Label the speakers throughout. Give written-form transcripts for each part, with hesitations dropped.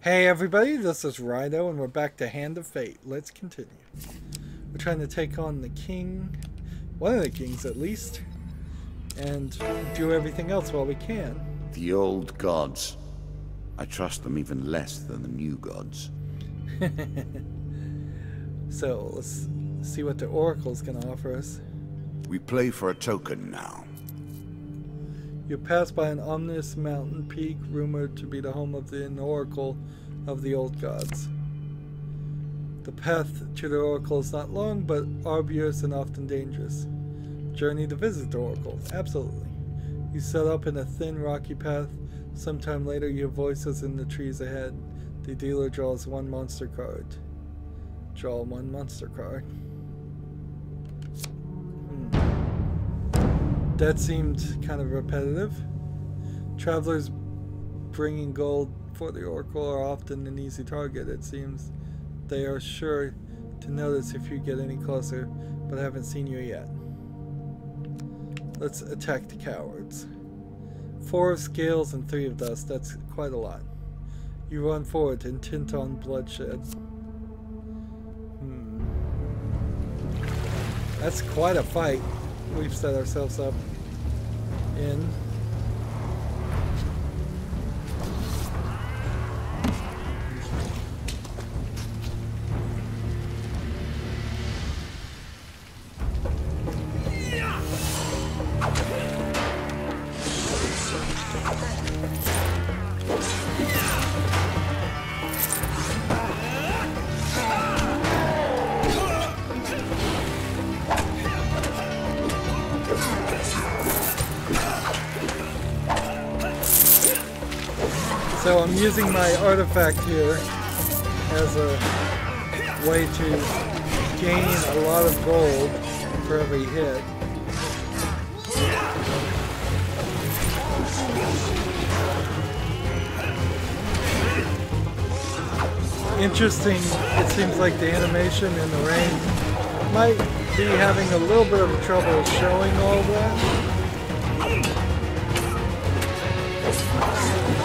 Speaker 1: Hey everybody, this is Rydo and we're back to Hand of Fate. Let's continue. We're trying to take on the king, one of the kings at least, and do everything else while we can.
Speaker 2: The old gods. I trust them even less than the new gods.
Speaker 1: So, let's see what the Oracle's gonna offer us.
Speaker 2: We play for a token now.
Speaker 1: You pass by an ominous mountain peak rumored to be the home of the Oracle of the old gods. The path to the Oracle is not long, but arduous and often dangerous. Journey to visit the Oracle. Absolutely. You set up in a thin, rocky path. Sometime later, you hear voices in the trees ahead. The dealer draws one monster card. Draw one monster card. That seemed kind of repetitive. Travelers bringing gold for the Oracle are often an easy target. It seems they are sure to notice if you get any closer, but haven't seen you yet. Let's attack the cowards. 4 of scales and 3 of dust. That's quite a lot. You run forward, intent on bloodshed. That's quite a fight we've set ourselves up in. So I'm using my artifact here as a way to gain a lot of gold for every hit. Interesting, it seems like the animation in the rain might be having a little bit of trouble showing all that.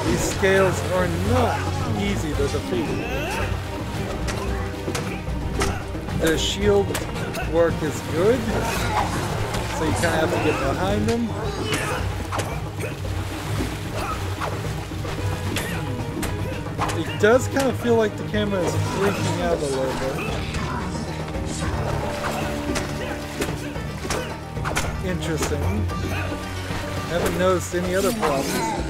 Speaker 1: These scales are not easy to defeat. The shield work is good, so you kind of have to get behind them. It does kind of feel like the camera is freaking out a little bit. Interesting. Haven't noticed any other problems.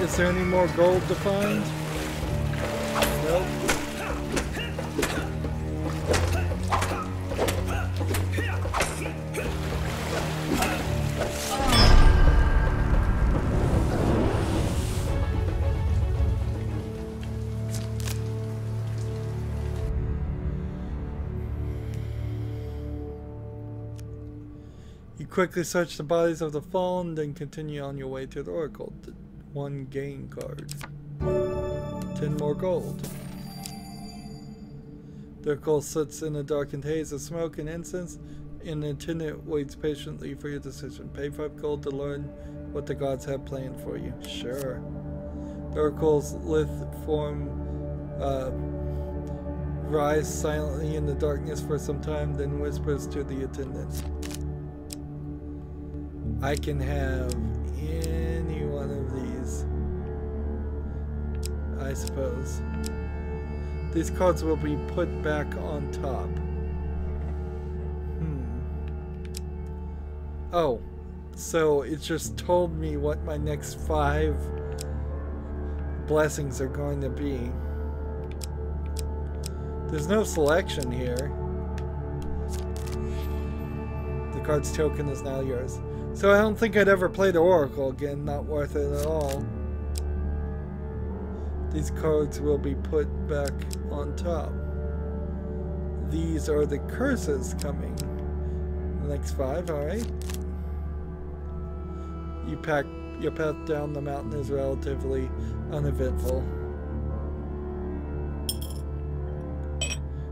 Speaker 1: Is there any more gold to find? Nope. You quickly search the bodies of the fallen, then continue on your way to the Oracle. 1 gain card. 10 more gold. The Oracle sits in a darkened haze of smoke and incense, and the attendant waits patiently for your decision. Pay 5 gold to learn what the gods have planned for you. Sure. The Oracle's lithe form rise silently in the darkness for some time, then whispers to the attendant. I can have any one of these, I suppose. These cards will be put back on top. Oh, so it just told me what my next 5 blessings are going to be. There's no selection here. The card's token is now yours. So I don't think I'd ever play the Oracle again, not worth it at all. These cards will be put back on top. These are the curses coming. The next 5, alright. Your path down the mountain is relatively uneventful.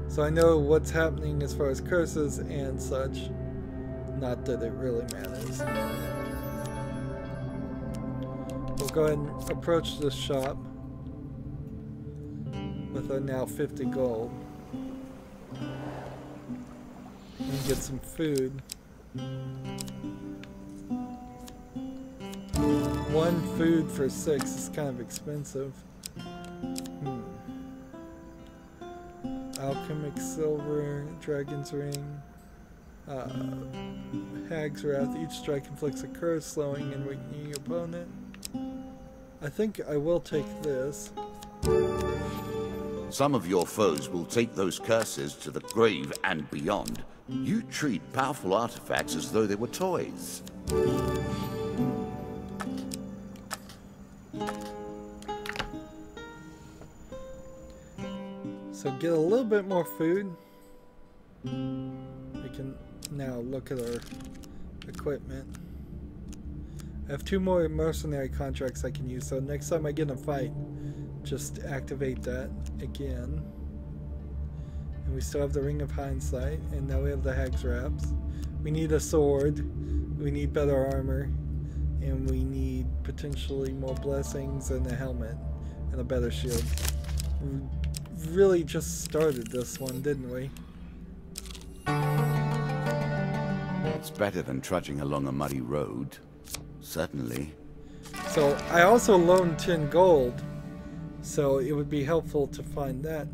Speaker 1: So I know what's happening as far as curses and such. Not that it really matters. We'll go ahead and approach this shop with our now 50 gold. And get some food. 1 food for 6 is kind of expensive. Alchemic silver, dragon's ring, hag's wrath. Each strike inflicts a curse, slowing and weakening your opponent. I think I will take this.
Speaker 2: Some of your foes will take those curses to the grave and beyond. You treat powerful artifacts as though they were toys.
Speaker 1: So get a little bit more food. We can now look at our equipment. I have 2 more mercenary contracts I can use, so next time I get in a fight, just activate that again. And we still have the Ring of Hindsight, and now we have the Hag's Wraps. We need a sword, we need better armor, and we need potentially more blessings and a helmet and a better shield. We really just started this one, didn't we?
Speaker 2: It's better than trudging along a muddy road. Certainly.
Speaker 1: So I also loaned 10 gold, so it would be helpful to find that.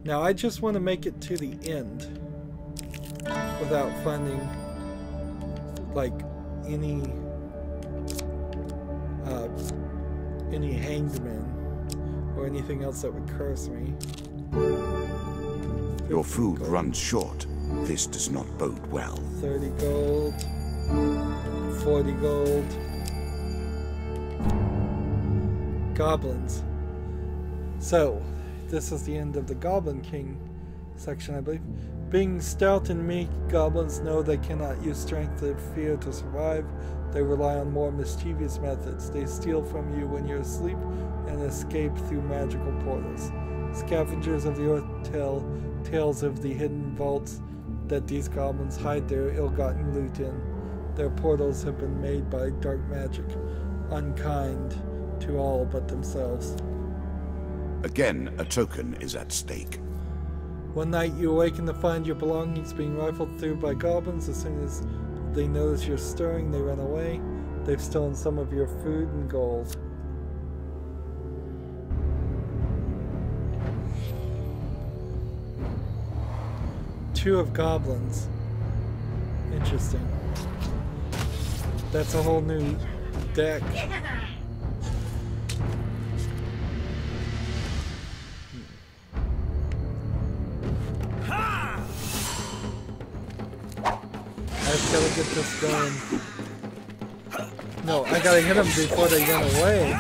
Speaker 1: Now I just want to make it to the end without finding like any hanged men or anything else that would curse me.
Speaker 2: Your food runs short. This does not bode well.
Speaker 1: 30 gold, 40 gold. Goblins. So, this is the end of the Goblin King section, I believe. Being stout and meek, goblins know they cannot use strength and fear to survive. They rely on more mischievous methods. They steal from you when you're asleep and escape through magical portals. Scavengers of the earth tell tales of the hidden vaults that these goblins hide their ill-gotten loot in. Their portals have been made by dark magic, unkind to all but themselves.
Speaker 2: Again, a token is at stake.
Speaker 1: One night you awaken to find your belongings being rifled through by goblins. As soon as they notice you're stirring, they run away. They've stolen some of your food and gold. Two of goblins. Interesting. That's a whole new deck. I gotta get this going. No, I gotta hit them before they run away.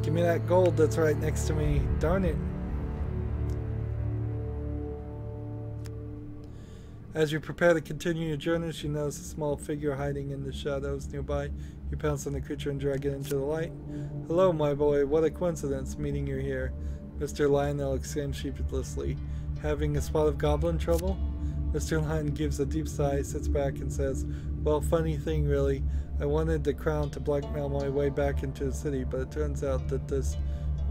Speaker 1: Give me that gold that's right next to me. Darn it. As you prepare to continue your journey, you notice a small figure hiding in the shadows nearby. You pounce on the creature and drag it into the light. "Hello, my boy. What a coincidence meeting you here," Mr. Lionel exclaims sheepishly. "Having a spot of goblin trouble?" Mr. Lion gives a deep sigh, sits back, and says, "Well, funny thing, really. I wanted the crown to blackmail my way back into the city, but it turns out that this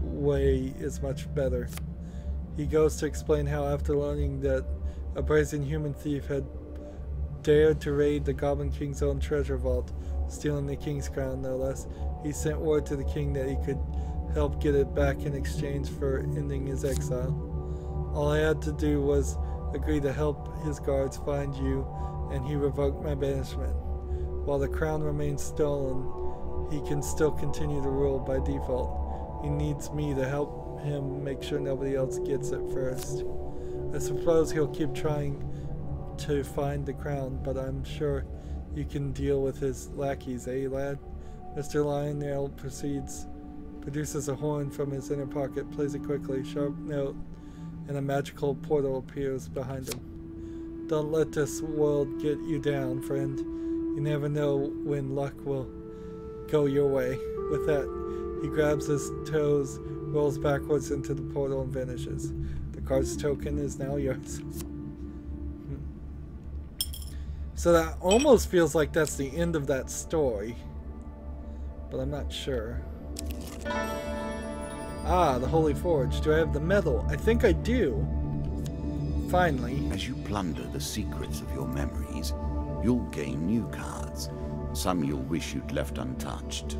Speaker 1: way is much better." He goes to explain how after learning that a brazen human thief had dared to raid the Goblin King's own treasure vault, stealing the king's crown no less, he sent word to the king that he could help get it back in exchange for ending his exile. All I had to do was agree to help his guards find you, and he revoked my banishment. While the crown remains stolen, he can still continue to rule by default. He needs me to help him make sure nobody else gets it first. I suppose he'll keep trying to find the crown, but I'm sure you can deal with his lackeys, eh, lad? Mr. Lionel produces a horn from his inner pocket, plays it quickly, sharp note, and a magical portal appears behind him. Don't let this world get you down, friend. You never know when luck will go your way. With that, he grabs his toes, rolls backwards into the portal, and vanishes. The card's token is now yours. So that almost feels like that's the end of that story, but I'm not sure. Ah, the Holy Forge. Do I have the medal? I think I do. Finally.
Speaker 2: As you plunder the secrets of your memories, you'll gain new cards. Some you'll wish you'd left untouched.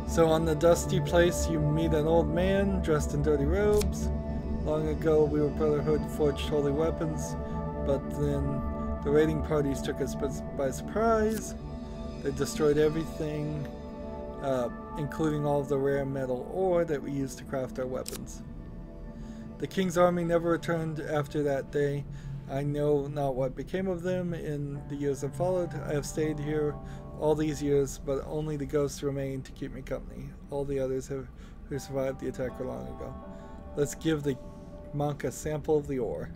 Speaker 1: So on the dusty place, you meet an old man dressed in dirty robes. Long ago, we were Brotherhood forged holy weapons, but then the raiding parties took us by surprise. They destroyed everything, including all of the rare metal ore that we used to craft our weapons. The king's army never returned after that day. I know not what became of them in the years that followed. I have stayed here all these years, but only the ghosts remain to keep me company. All the others who survived the attack were long ago. Let's give the monk a sample of the ore.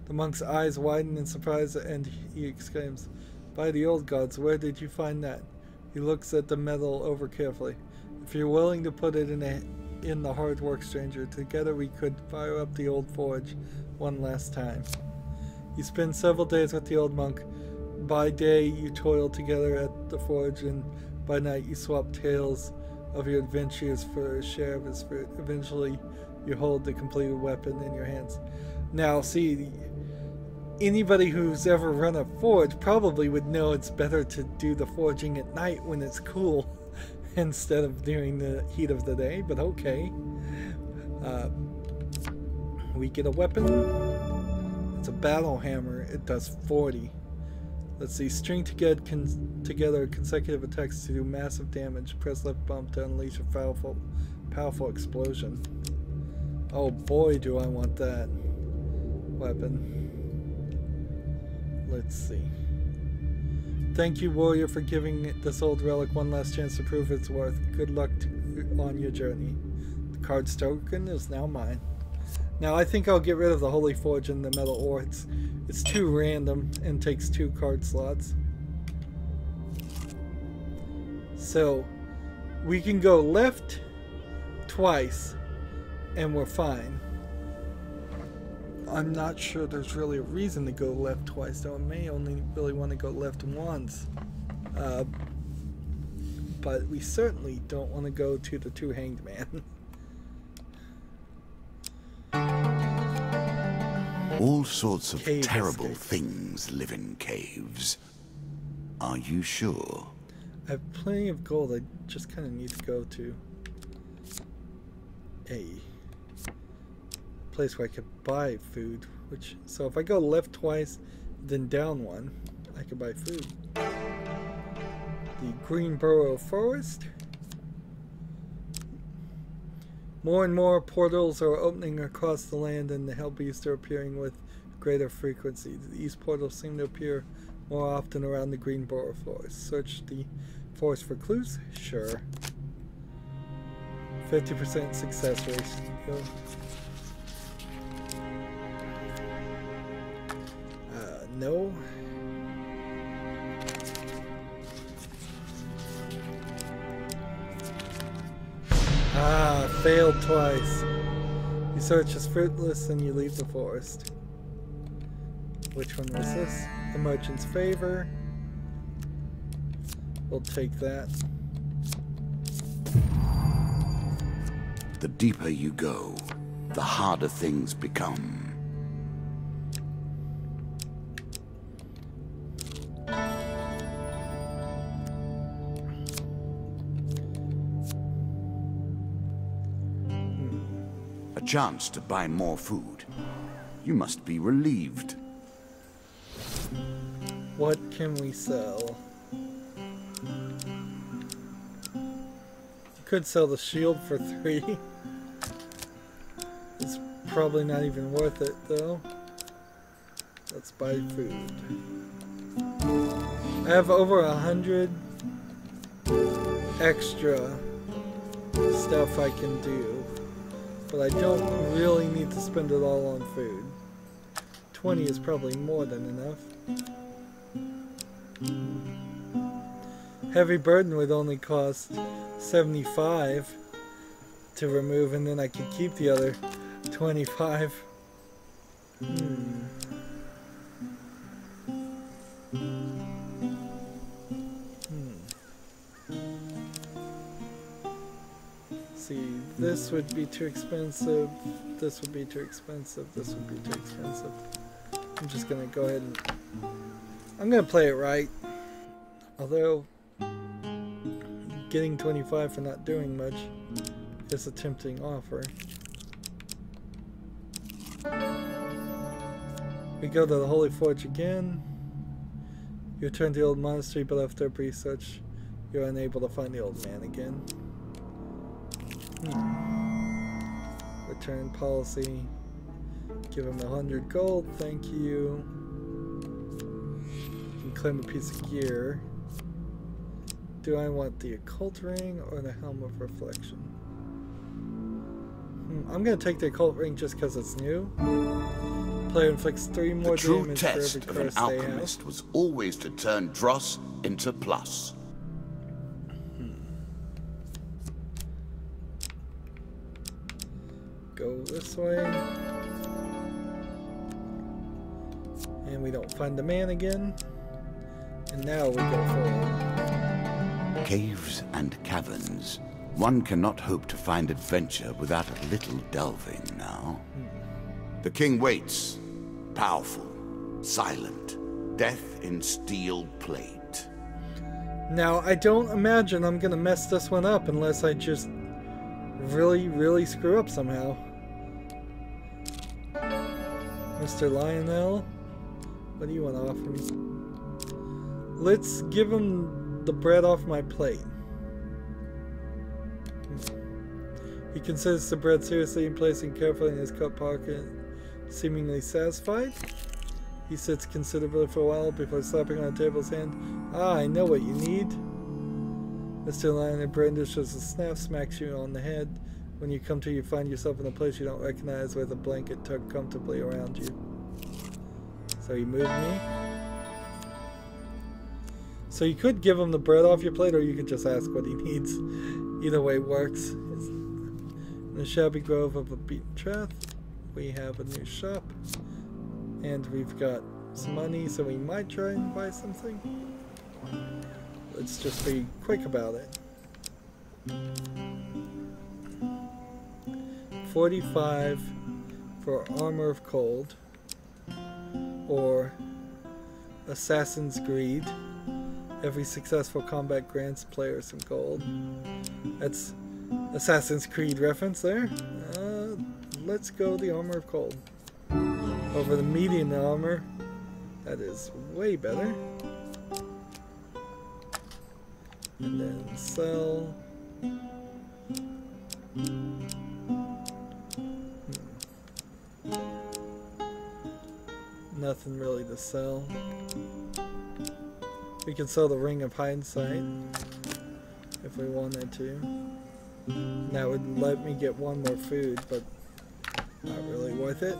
Speaker 1: The monk's eyes widen in surprise, and he exclaims, "By the old gods, where did you find that?" He looks at the metal over carefully. "If you're willing to put it in the hard work, stranger, together we could fire up the old forge one last time." You spend several days with the old monk. By day you toil together at the forge, and by night you swap tales of your adventures for a share of his fruit. Eventually you hold the completed weapon in your hands. Now see, anybody who's ever run a forge probably would know it's better to do the forging at night when it's cool instead of during the heat of the day, but okay. We get a weapon. It's a battle hammer. It does 40. Let's see. String together consecutive attacks to do massive damage. Press left bump to unleash a powerful explosion. Oh boy, do I want that weapon. Let's see. Thank you, warrior, for giving this old relic one last chance to prove its worth. Good luck on your journey. The card's token is now mine. Now I think I'll get rid of the Holy Forge and the metal ore. It's too random and takes 2 card slots. So we can go left twice and we're fine. I'm not sure there's really a reason to go left twice, though I may only really want to go left once. But we certainly don't want to go to the 2-hanged man.
Speaker 2: All sorts of terrible things live in caves. Are you sure?
Speaker 1: I have plenty of gold. I just kind of need to go to a place where I could buy food. So if I go left twice, then down one, I could buy food. The Greenboro Forest. More and more portals are opening across the land, and the Hellbeasts are appearing with greater frequency. These portals seem to appear more often around the Greenboro Forest. Search the forest for clues? Sure. 50% success ratio. No. Ah, failed twice. You search is fruitless and you leave the forest. Which one was this? The Merchant's Favor. We'll take that.
Speaker 2: The deeper you go, the harder things become. A chance to buy more food. You must be relieved.
Speaker 1: What can we sell? Could sell the shield for 3. It's probably not even worth it though. Let's buy food. I have over 100 extra stuff I can do. But I don't really need to spend it all on food. 20 is probably more than enough. Heavy burden would only cost 75 to remove, and then I could keep the other 25. See, this would be too expensive, this would be too expensive, this would be too expensive. I'm just gonna go ahead and I'm gonna play it right. Although getting 25 for not doing much is a tempting offer. We go to the Holy Forge again. You return to the old monastery, but after a brief search, you're unable to find the old man again. Return policy. Give him 100 gold, thank you. You can claim a piece of gear. Do I want the occult ring or the helm of reflection? I'm gonna take the occult ring just because it's new. Player inflicts 3 more damage for every curse they have. The true test of an alchemist
Speaker 2: was always to turn dross into plus.
Speaker 1: Go this way. And we don't find the man again. And now we go forward.
Speaker 2: Caves and caverns. One cannot hope to find adventure without a little delving now. The king waits. Powerful. Silent. Death in steel plate.
Speaker 1: Now, I don't imagine I'm gonna mess this one up unless I just really screw up somehow. Mr. Lionel, what do you want to offer me? Let's give him the bread off my plate. He considers the bread seriously and placing carefully in his coat pocket, seemingly satisfied. He sits considerably for a while before slapping on the table's hand. Ah, I know what you need. Mr. Lionel brandishes a staff, smacks you on the head. When you come to, you find yourself in a place you don't recognize with a blanket tucked comfortably around you. So he moved me. So you could give him the bread off your plate, or you could just ask what he needs. Either way works. In the shabby grove of a beaten track, we have a new shop. And we've got some money, so we might try and buy something. Let's just be quick about it. 45 for Armor of Cold, or Assassin's Greed. Every successful combat grants player some gold. That's Assassin's Creed reference there. Let's go the Armor of Cold. Over the medium armor. That is way better. And then sell. Nothing really to sell. We could sell the Ring of Hindsight if we wanted to. That would let me get 1 more food, but not really worth it.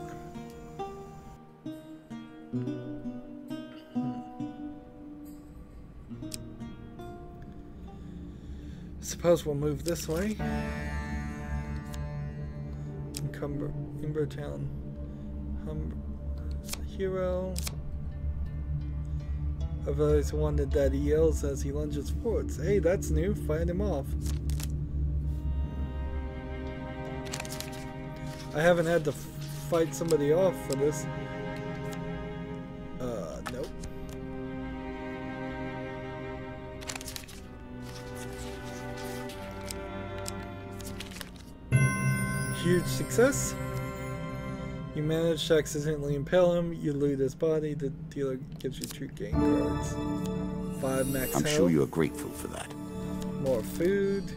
Speaker 1: Suppose we'll move this way. Humbertown. Hero. I've always wanted that he yells as he lunges forwards. Hey, that's new. Fight him off. I haven't had to fight somebody off for this. Nope. Huge success. You manage to accidentally impale him, you loot his body, the dealer gives you 2 game cards. 5 max health.
Speaker 2: I'm sure you are grateful for that.
Speaker 1: More food.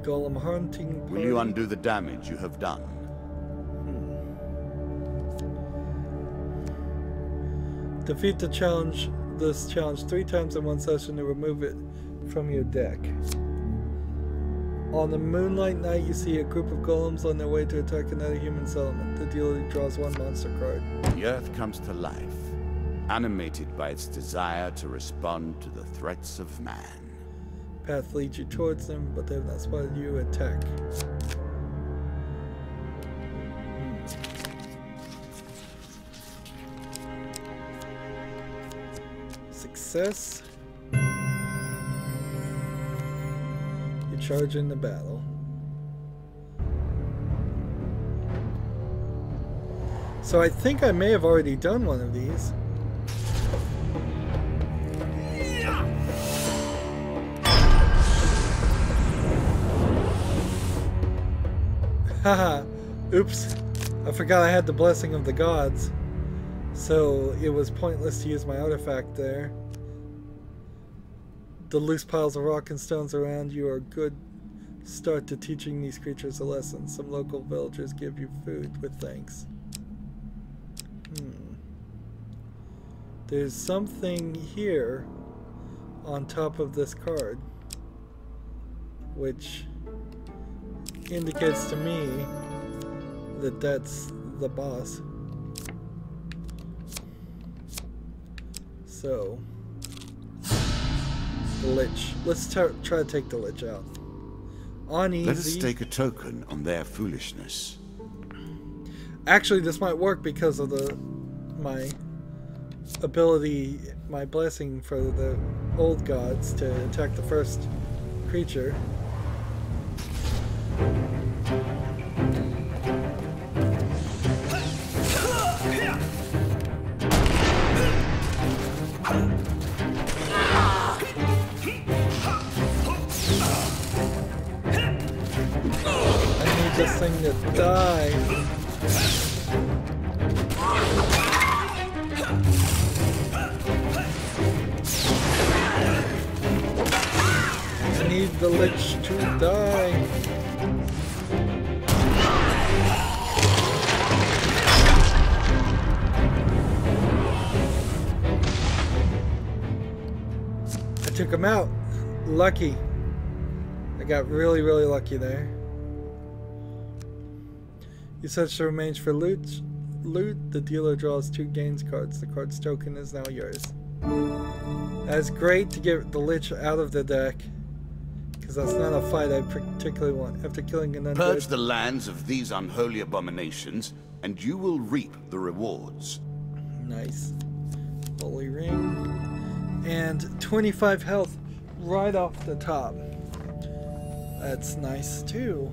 Speaker 1: Golem hunting party.
Speaker 2: Will you undo the damage you have done?
Speaker 1: Defeat this challenge 3 times in 1 session to remove it from your deck. On a moonlight night, you see a group of golems on their way to attack another human settlement. The dealer draws one monster card.
Speaker 2: The earth comes to life, animated by its desire to respond to the threats of man.
Speaker 1: Path leads you towards them, but they have not spotted you. Attack. Success. You charge into battle. So I think I may have already done one of these. Haha, oops. I forgot I had the blessing of the gods. So it was pointless to use my artifact there. The loose piles of rock and stones around you are a good start to teaching these creatures a lesson. Some local villagers give you food with thanks. There's something here on top of this card, which indicates to me that that's the boss. So, the Lich. Let's try to take the Lich out. On easy.
Speaker 2: Let us take a token on their foolishness.
Speaker 1: Actually, this might work because of my ability, my blessing for the old gods to attack the first creature. This thing to die. I need the Lich to die. I took him out. Lucky. I got really, really lucky there. You search the remains for loot. The dealer draws 2 gains cards. The card's token is now yours. That's great to get the Lich out of the deck, because that's not a fight I particularly want. After killing an undead...
Speaker 2: Purge the lands of these unholy abominations, and you will reap the rewards.
Speaker 1: Nice. Holy ring. And 25 health right off the top. That's nice too.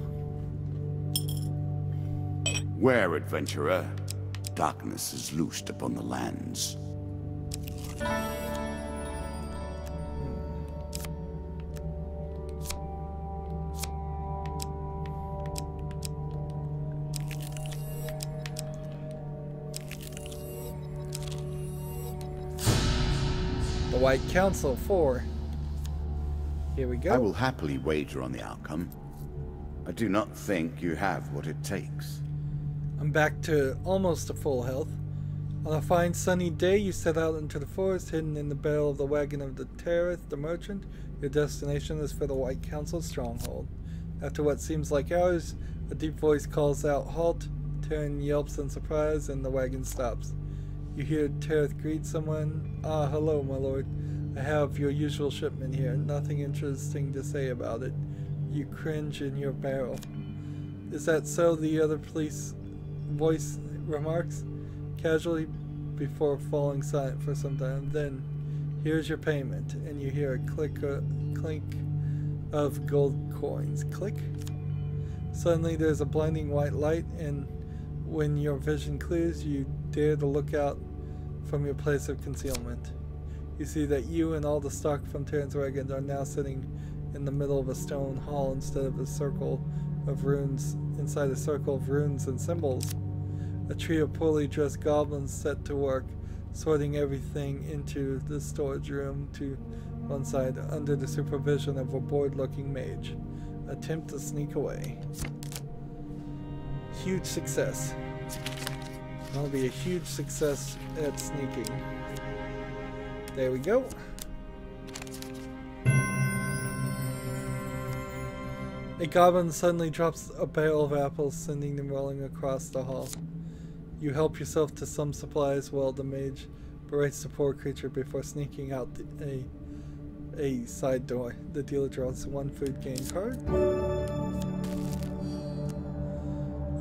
Speaker 2: Where, adventurer? Darkness is loosed upon the lands.
Speaker 1: The White Council 4. Here we go.
Speaker 2: I will happily wager on the outcome. I do not think you have what it takes.
Speaker 1: I'm back to almost a full health. On a fine sunny day, you set out into the forest, hidden in the barrel of the wagon of the Tareth, the merchant. Your destination is for the White Council stronghold. After what seems like hours, a deep voice calls out, "Halt!" Taryn yelps in surprise, and the wagon stops. You hear Tareth greet someone. "Ah, hello, my lord. I have your usual shipment here. Nothing interesting to say about it." You cringe in your barrel. "Is that so?" the other police voice remarks, casually, before falling silent for some time. Then, "Here's your payment," and you hear a clink of gold coins. Click. Suddenly there's a blinding white light, and when your vision clears, you dare to look out from your place of concealment. You see that you and all the stock from Terran's wagon are now sitting in the middle of a stone hall instead of a circle of runes, inside a circle of runes and symbols. A trio of poorly dressed goblins set to work, sorting everything into the storage room to one side under the supervision of a bored-looking mage. Attempt to sneak away. Huge success. That'll be a huge success at sneaking. There we go. A goblin suddenly drops a barrel of apples, sending them rolling across the hall. You help yourself to some supplies while the mage berates the poor creature before sneaking out a side door. The dealer draws 1 food gain card.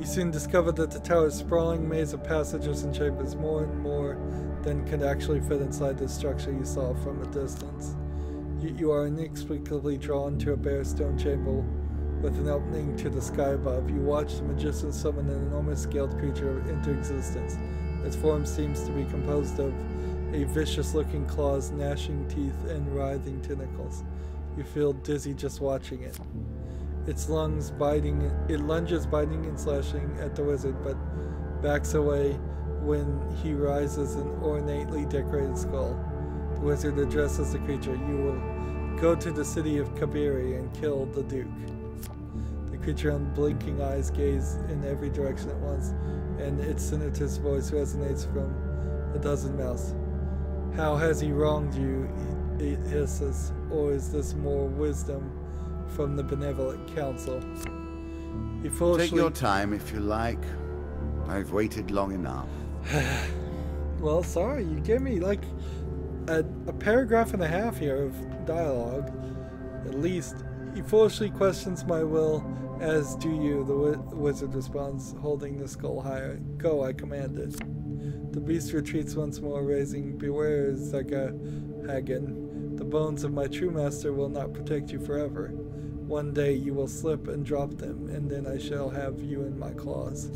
Speaker 1: You soon discover that the tower's sprawling maze of passages and chambers more and more than could actually fit inside the structure you saw from a distance. You are inexplicably drawn to a bare stone chamber with an opening to the sky above. You watch the magician summon an enormous scaled creature into existence. Its form seems to be composed of a vicious-looking claws, gnashing teeth, and writhing tentacles. You feel dizzy just watching it. It lunges biting and slashing at the wizard, but backs away when he rises an ornately decorated skull. The wizard addresses the creature. You will go to the city of Kabiri and kill the Duke. The creature, unblinking eyes, gaze in every direction at once, and its sinister voice resonates from a dozen mouths. How has he wronged you? It hisses. Or is this more wisdom from the benevolent council? He foolishly...
Speaker 2: Take your time if you like. I've waited long enough.
Speaker 1: Well, sorry, you gave me like a paragraph and a half here of dialogue, at least. He foolishly questions my will, as do you, the wizard responds, holding the skull higher. Go, I commanded. The beast retreats once more, raising, Beware, Zagahagan. The bones of my true master will not protect you forever. One day you will slip and drop them, and then I shall have you in my claws.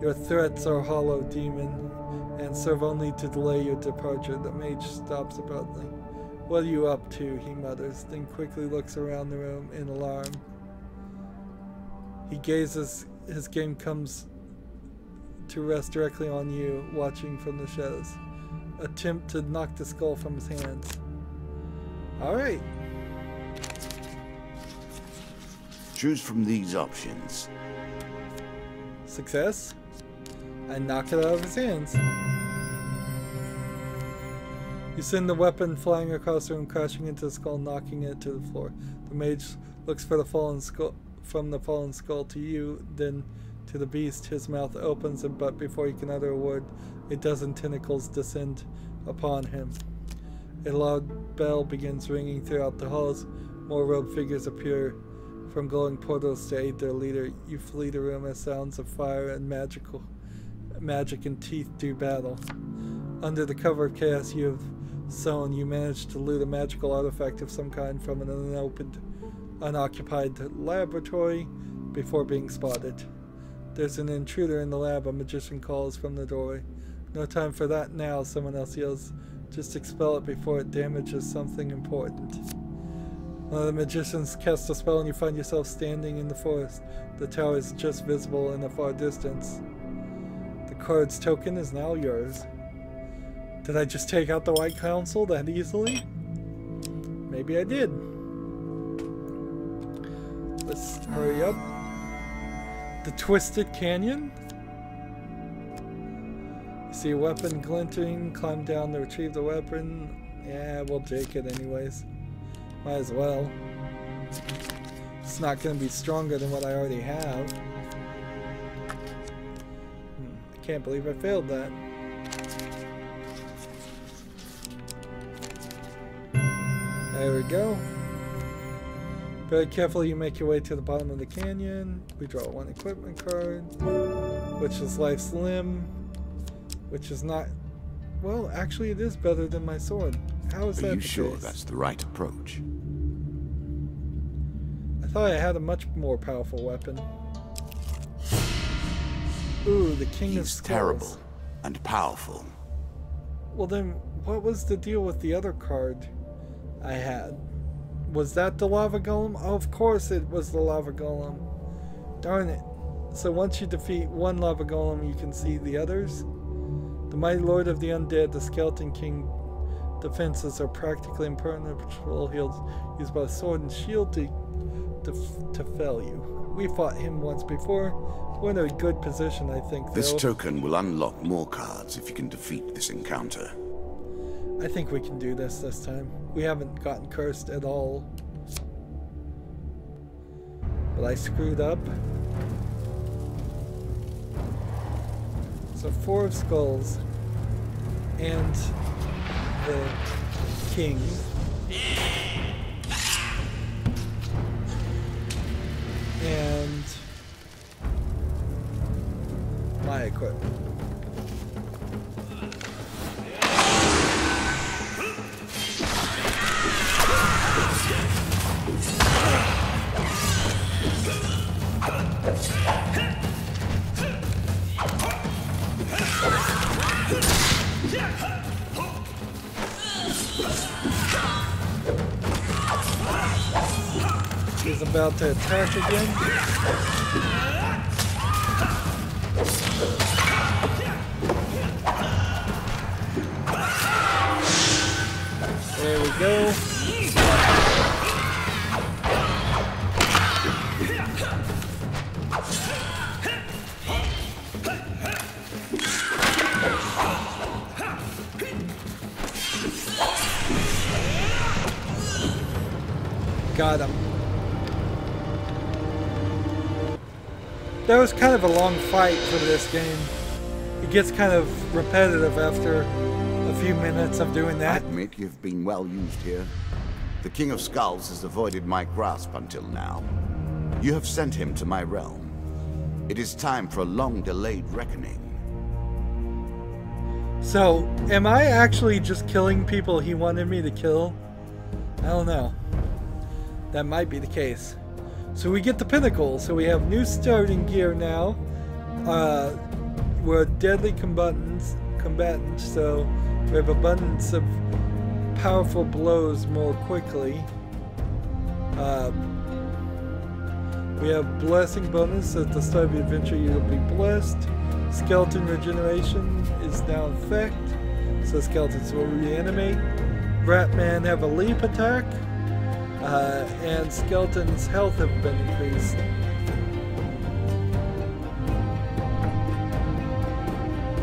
Speaker 1: Your threats are hollow, demon, and serve only to delay your departure. The mage stops abruptly. What are you up to? He mutters, then quickly looks around the room in alarm. He gazes, his game comes to rest directly on you, watching from the shadows. Attempt to knock the skull from his hands. Alright.
Speaker 2: Choose from these options.
Speaker 1: Success. I knock it out of his hands. You send the weapon flying across the room, crashing into the skull, knocking it to the floor. The mage looks for the fallen skull, from the fallen skull to you, then to the beast. His mouth opens, but before he can utter a word, a dozen tentacles descend upon him. A loud bell begins ringing throughout the halls. More robed figures appear from glowing portals to aid their leader. You flee the room as sounds of fire and magic and teeth do battle. Under the cover of chaos you have sown, you manage to loot a magical artifact of some kind from an unoccupied laboratory before being spotted. There's an intruder in the lab, a magician calls from the doorway. No time for that now, someone else yells. Just expel it before it damages something important. One of the magicians casts a spell and you find yourself standing in the forest. The tower is just visible in the far distance. The card's token is now yours. Did I just take out the White Council that easily? Maybe I did. Let's hurry up. The Twisted Canyon? You see a weapon glinting, climb down to retrieve the weapon. Yeah, we'll take it anyways. Might as well. It's not going to be stronger than what I already have. I can't believe I failed that. There we go. Very carefully you make your way to the bottom of the canyon. We draw one equipment card, which is Life's Limb, which is not... Well, actually it is better than my sword. How is that the case? Are you
Speaker 2: sure that's the right approach?
Speaker 1: I thought I had a much more powerful weapon. Ooh, the King of Skulls.
Speaker 2: He's terrible and powerful.
Speaker 1: Well then, what was the deal with the other card I had? Was that the lava golem? Oh, of course it was the lava golem. Darn it. So once you defeat one lava golem, you can see the others? The mighty lord of the undead, the skeleton king defenses are practically impenetrable. He'll use both sword and shield to fell you. We fought him once before. We're in a good position, I think, though.
Speaker 2: This token will unlock more cards if you can defeat this encounter.
Speaker 1: I think we can do this time. We haven't gotten cursed at all. but I screwed up. So 4 of skulls and the king. And my equipment. He's about to attack again. There we go. Got him. That was kind of a long fight for this game. It gets kind of repetitive after a few minutes of doing that.
Speaker 2: I admit you've been well used here. The King of Skulls has avoided my grasp until now. You have sent him to my realm. It is time for a long-delayed reckoning.
Speaker 1: So, am I actually just killing people he wanted me to kill? I don't know. That might be the case. So we get the pinnacle. So we have new starting gear now. We're deadly combatants, so we have abundance of powerful blows more quickly. We have blessing bonus. At the start of the adventure you'll be blessed. Skeleton regeneration is now in effect, so skeletons will reanimate. Ratman have a leap attack. And skeletons' health have been increased.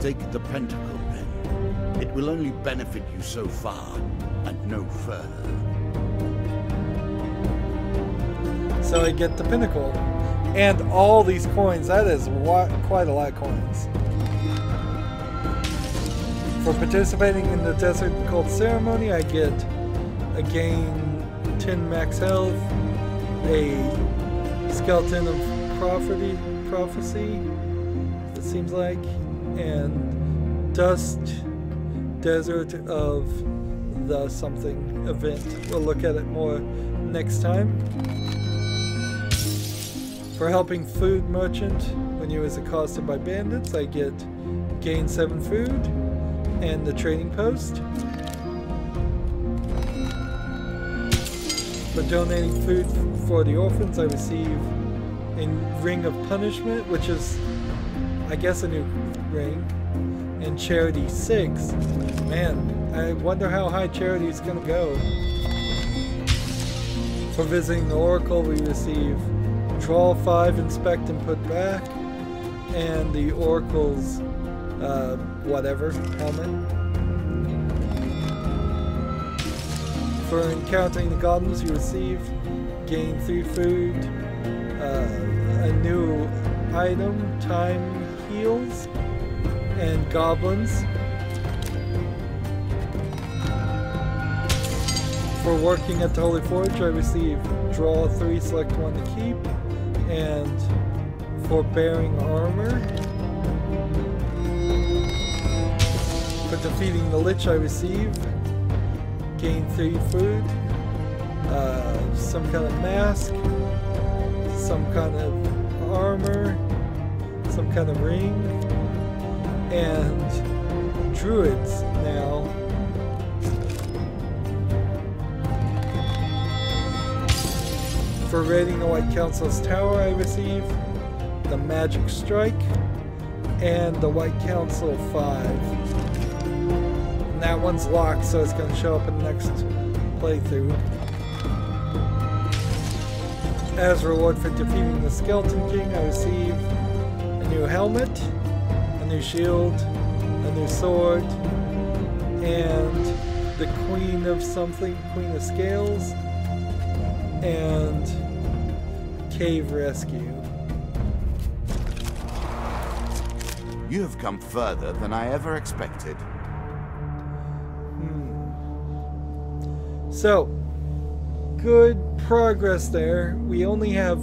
Speaker 2: Take the pentacle, then. It will only benefit you so far, and no further.
Speaker 1: So I get the pinnacle. And all these coins. That is quite a lot of coins. For participating in the Desert Cult Ceremony, I get a gain 10 max health, a skeleton of prophecy, it seems like, and dust desert of the something event. We'll look at it more next time. For helping food merchant when he was accosted by bandits, I get gain 7 food and the trading post. For donating food for the orphans, I receive a Ring of Punishment, which is, I guess, a new ring, and Charity 6. Man, I wonder how high Charity is going to go. For visiting the Oracle, we receive Draw 5, Inspect and Put Back, and the Oracle's, whatever, helmet. For encountering the goblins, you receive gain 3 food, a new item, time heals, and goblins. For working at the Holy Forge, I receive draw 3, select 1 to keep, and for bearing armor. For defeating the Lich, I receive gain 3 food, some kind of mask, some kind of armor, some kind of ring, and druids now. For raiding the White Council's tower, I receive the Magic Strike and the White Council 5. That one's locked, so it's going to show up in the next playthrough. As reward for defeating the Skeleton King, I receive a new helmet, a new shield, a new sword, and the Queen of something, Queen of Scales, and cave rescue.
Speaker 2: You have come further than I ever expected.
Speaker 1: So, good progress there. We only have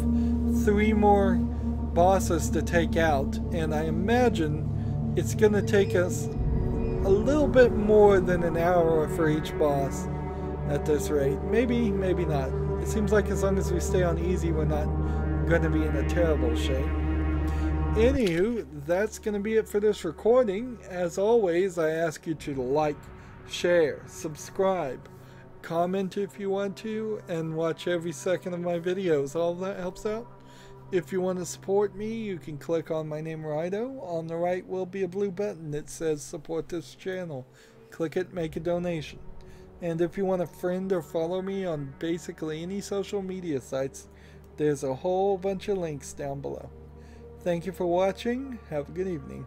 Speaker 1: 3 more bosses to take out, and I imagine it's going to take us a little bit more than an hour for each boss at this rate. Maybe, maybe not. It seems like as long as we stay on easy, we're not going to be in a terrible shape. Anywho, that's going to be it for this recording. As always, I ask you to like, share, subscribe, comment if you want to, and watch every second of my videos. All that helps out. If you want to support me, you can click on my name, Rydo. On the right will be a blue button that says support this channel. Click it, make a donation. And if you want to friend or follow me on basically any social media sites, there's a whole bunch of links down below. Thank you for watching. Have a good evening.